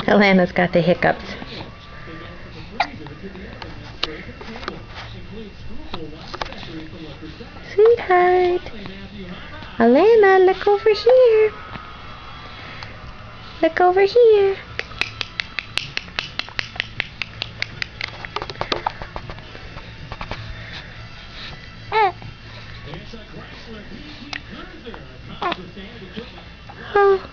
Elena's got the hiccups. Sweetheart. Elena, look over here. Look over here. Oh.